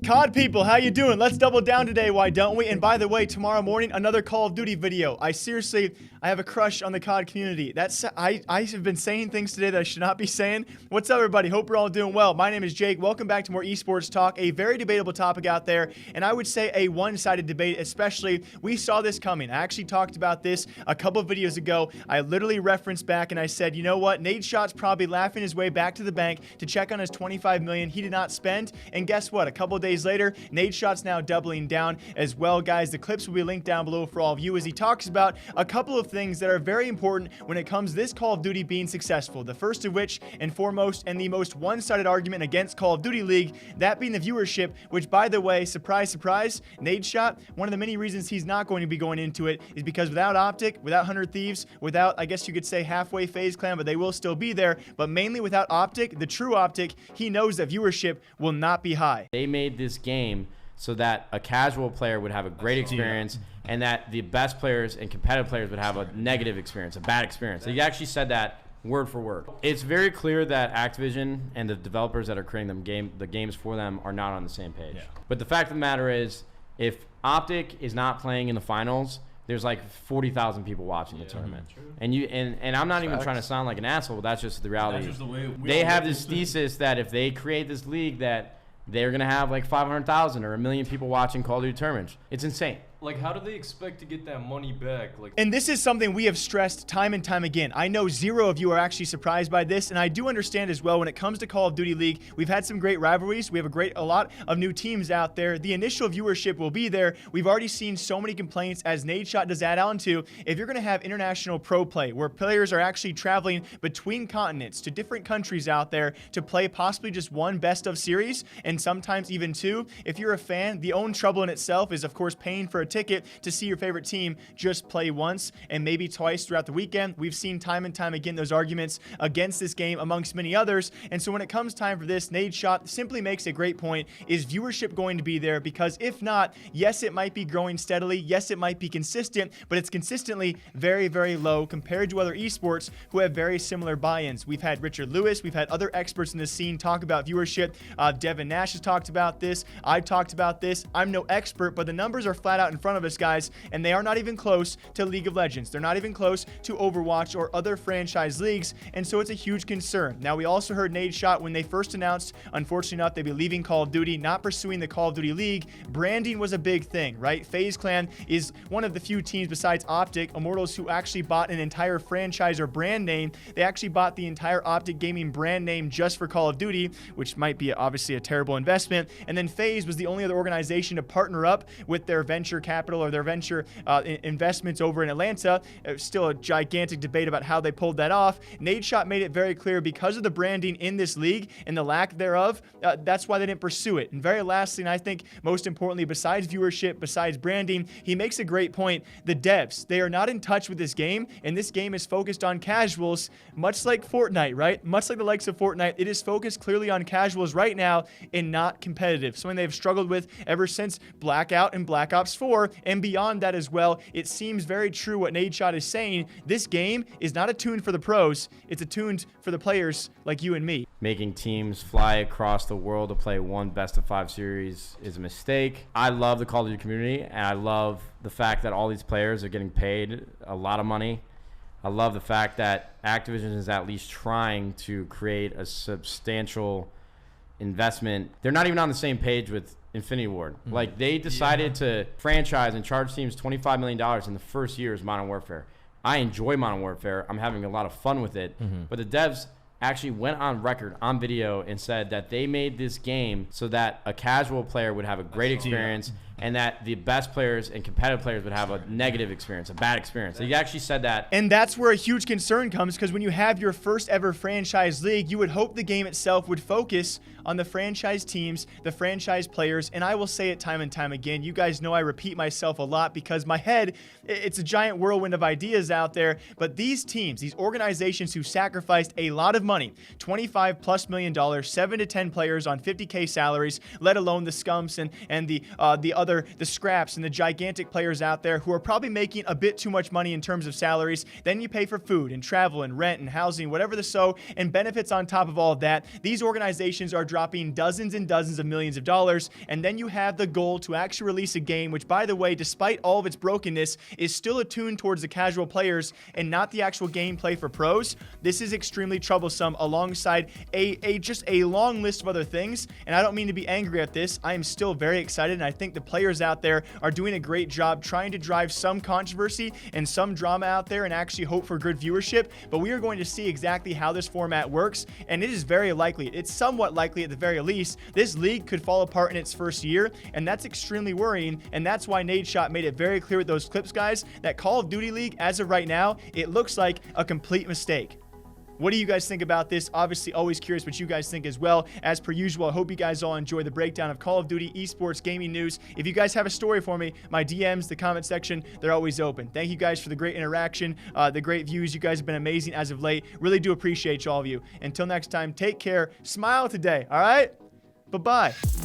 COD people, how you doing? Let's double down today, why don't we? And by the way, tomorrow morning, another Call of Duty video. I have a crush on the COD community. I have been saying things today that I should not be saying. What's up, everybody? Hope we're all doing well. My name is Jake. Welcome back to more esports talk, a very debatable topic out there, and I would say a one-sided debate, especially. We saw this coming. I actually talked about this a couple of videos ago. I literally referenced back and I said, you know what? Nadeshot's probably laughing his way back to the bank to check on his $25 million he did not spend, and guess what? A couple of days later, Nadeshot's now doubling down as well, guys. The clips will be linked down below for all of you as he talks about a couple of things that are very important when it comes to this Call of Duty being successful. The first of which and foremost, and the most one-sided argument against Call of Duty League, that being the viewership, which, by the way, surprise, surprise, Nadeshot, one of the many reasons he's not going to be going into it is because without Optic, without 100 Thieves, without, I guess you could say, halfway FaZe Clan, but they will still be there, but mainly without Optic, the true Optic, he knows that viewership will not be high. They made this game so that a casual player would have a great experience and that the best players and competitive players would have a negative experience, a bad experience. He actually said that word for word. It's very clear that Activision and the developers that are creating the games for them are not on the same page. Yeah. But the fact of the matter is, if Optic is not playing in the finals, there's like 40,000 people watching the tournament. And I'm not even trying to sound like an asshole, but that's just the reality. That's just the way they have this thesis that if they create this league that they're going to have like 500,000 or 1 million people watching Call of Duty tournaments. It's insane. Like, how do they expect to get that money back? And this is something we have stressed time and time again. I know zero of you are actually surprised by this, and I do understand as well when it comes to Call of Duty League, we've had some great rivalries. We have a lot of new teams out there. The initial viewership will be there. We've already seen so many complaints, as Nadeshot does add on to, if you're going to have international pro play, where players are actually traveling between continents to different countries out there to play possibly just one best of series, and sometimes even two. If you're a fan, the own trouble in itself is, of course, paying for a ticket to see your favorite team just play once and maybe twice throughout the weekend. We've seen time and time again those arguments against this game amongst many others. And so when it comes time for this, Nadeshot simply makes a great point. Is viewership going to be there? Because if not, yes, it might be growing steadily. Yes, it might be consistent, but it's consistently very, very low compared to other esports who have very similar buy-ins. We've had Richard Lewis. We've had other experts in the scene talk about viewership. Devin Nash has talked about this. I've talked about this. I'm no expert, but the numbers are flat out in front of us, guys, and they are not even close to League of Legends. They're not even close to Overwatch or other franchise leagues, and so it's a huge concern. Now, we also heard Nadeshot when they first announced, unfortunately enough, they'd be leaving Call of Duty, not pursuing the Call of Duty League. Branding was a big thing, right? FaZe Clan is one of the few teams besides Optic, Immortals, who actually bought an entire franchise or brand name. They actually bought the entire Optic Gaming brand name just for Call of Duty, which might be obviously a terrible investment. And then FaZe was the only other organization to partner up with their venture capital or their venture investments over in Atlanta. Still a gigantic debate about how they pulled that off. Nadeshot made it very clear because of the branding in this league and the lack thereof, that's why they didn't pursue it. And very lastly, and I think most importantly, besides viewership, besides branding, he makes a great point. The devs, they are not in touch with this game, and this game is focused on casuals, much like Fortnite, right? Much like the likes of Fortnite, it is focused clearly on casuals right now and not competitive. Something they've struggled with ever since Blackout and Black Ops 4, and beyond that as well. It seems very true what Nadeshot is saying. This game is not attuned for the pros. It's attuned for the players like you and me. Making teams fly across the world to play one best-of-5 series is a mistake. I love the Call of Duty community, and I love the fact that all these players are getting paid a lot of money. I love the fact that Activision is at least trying to create a substantial investment. They're not even on the same page with Infinity Ward. Like, they decided to franchise and charge teams $25 million in the first year as Modern Warfare. I enjoy Modern Warfare. I'm having a lot of fun with it. But the devs actually went on record on video and said that they made this game so that a casual player would have a great experience and that the best players and competitive players would have a negative experience, a bad experience. He actually said that. And that's where a huge concern comes, because when you have your first ever franchise league, you would hope the game itself would focus on the franchise teams, the franchise players, and I will say it time and time again. You guys know I repeat myself a lot because my head, it's a giant whirlwind of ideas out there, but these teams, these organizations who sacrificed a lot of money, $25+ million, 7 to 10 players on 50K salaries, let alone the scumps and the other together the scraps and the gigantic players out there who are probably making a bit too much money in terms of salaries. Then you pay for food and travel and rent and housing, whatever the so, and benefits on top of all of that. These organizations are dropping dozens and dozens of millions of dollars, and then you have the goal to actually release a game, which, by the way, despite all of its brokenness, is still attuned towards the casual players and not the actual gameplay for pros. This is extremely troublesome, alongside just a long list of other things, and I don't mean to be angry at this. I am still very excited, and I think the players out there are doing a great job trying to drive some controversy and some drama out there and actually hope for good viewership, but we are going to see exactly how this format works, and it is very likely, it's somewhat likely at the very least, this league could fall apart in its first year, and that's extremely worrying, and that's why Nadeshot made it very clear with those clips, guys, that Call of Duty League, as of right now, it looks like a complete mistake. What do you guys think about this? Obviously, always curious what you guys think as well. As per usual, I hope you guys all enjoy the breakdown of Call of Duty esports gaming news. If you guys have a story for me, my DMs, the comment section, they're always open. Thank you guys for the great interaction, the great views. You guys have been amazing as of late. Really do appreciate all of you. Until next time, take care. Smile today, all right? Bye-bye.